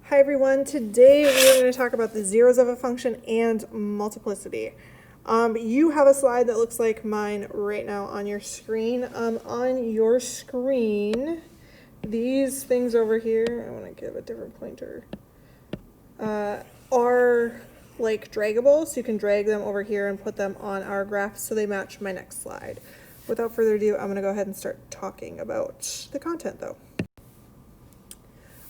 Hi everyone, today we're going to talk about the zeros of a function and multiplicity. You have a slide that looks like mine right now on your screen. On your screen, these things over here, I want to give a different pointer, are like draggable, so you can drag them over here and put them on our graph so they match my next slide. Without further ado, I'm going to go ahead and start talking about the content though.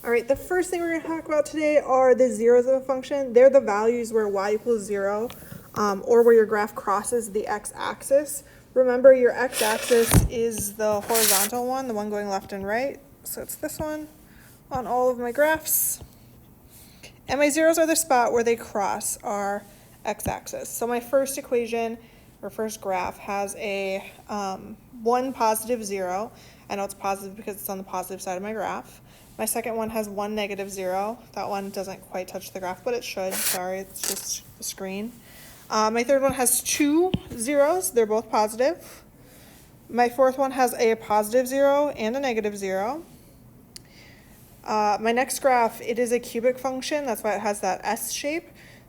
All right, the first thing we're going to talk about today are the zeros of a function. They're the values where y equals 0, or where your graph crosses the x-axis. Remember, your x-axis is the horizontal one, the one going left and right. So it's this one on all of my graphs. And my zeros are the spot where they cross our x-axis. So my first equation, or first graph, has a 1 positive 0. I know it's positive because it's on the positive side of my graph. My second one has 1 negative 0. That one doesn't quite touch the graph, but it should. Sorry, it's just the screen. My third one has 2 zeros. They're both positive. My fourth one has a positive 0 and a negative 0. My next graph, it is a cubic function. That's why it has that S shape.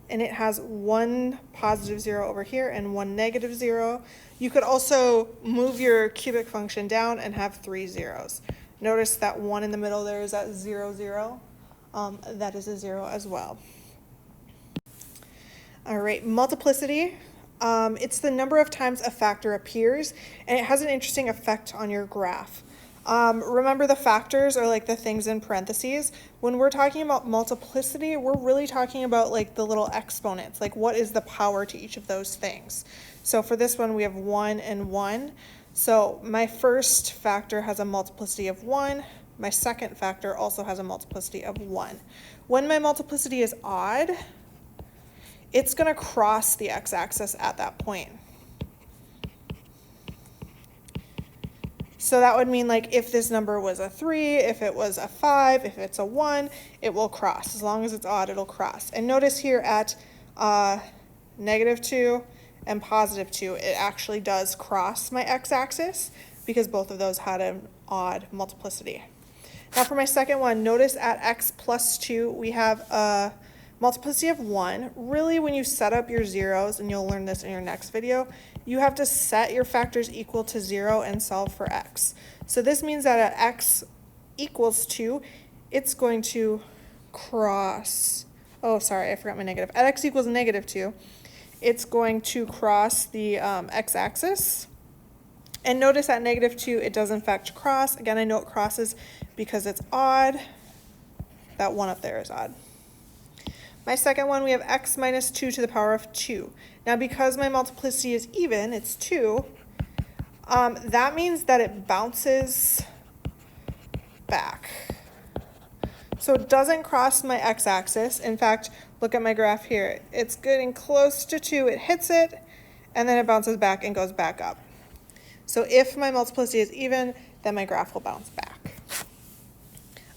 And it has 1 positive 0 over here and 1 negative 0. You could also move your cubic function down and have 3 zeros. Notice that 1 in the middle there is at 0, 0. That is a 0 as well. All right, multiplicity. It's the number of times a factor appears, and it has an interesting effect on your graph. Remember, the factors are like the things in parentheses. When we're talking about multiplicity, we're really talking about like the little exponents, like what is the power to each of those things. So for this one, we have 1 and 1. So my first factor has a multiplicity of 1. My second factor also has a multiplicity of 1. When my multiplicity is odd, it's going to cross the x-axis at that point. So that would mean, like, if this number was a 3, if it was a 5, if it's a 1, it will cross. As long as it's odd, it'll cross. And notice here at negative 2 and positive 2, it actually does cross my x-axis because both of those had an odd multiplicity. Now for my second one, notice at x plus 2, we have a multiplicity of 1. Really, when you set up your zeros, and you'll learn this in your next video, you have to set your factors equal to 0 and solve for x. So this means that at x equals 2, it's going to cross, oh, sorry, I forgot my negative. At x equals negative 2, it's going to cross the x-axis. And notice at negative 2, it does in fact cross. Again, I know it crosses because it's odd. That 1 up there is odd. My second one, we have x minus 2 to the power of 2. Now, because my multiplicity is even, it's 2, that means that it bounces back. So it doesn't cross my x-axis. In fact, look at my graph here. It's getting close to 2. It hits it, and then it bounces back and goes back up. So if my multiplicity is even, then my graph will bounce back.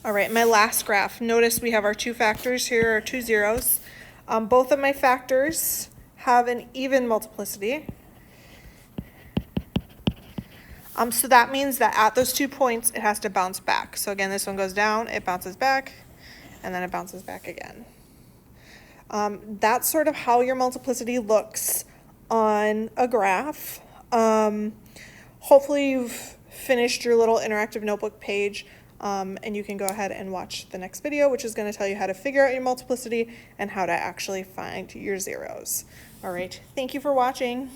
All right, my last graph. Notice we have our 2 factors here, our 2 zeros. Both of my factors have an even multiplicity. So that means that at those 2 points, it has to bounce back. So again, this one goes down, it bounces back, and then it bounces back again. That's sort of how your multiplicity looks on a graph. Hopefully you've finished your little interactive notebook page, and you can go ahead and watch the next video, which is going to tell you how to figure out your multiplicity and how to actually find your zeros. All right, thank you for watching.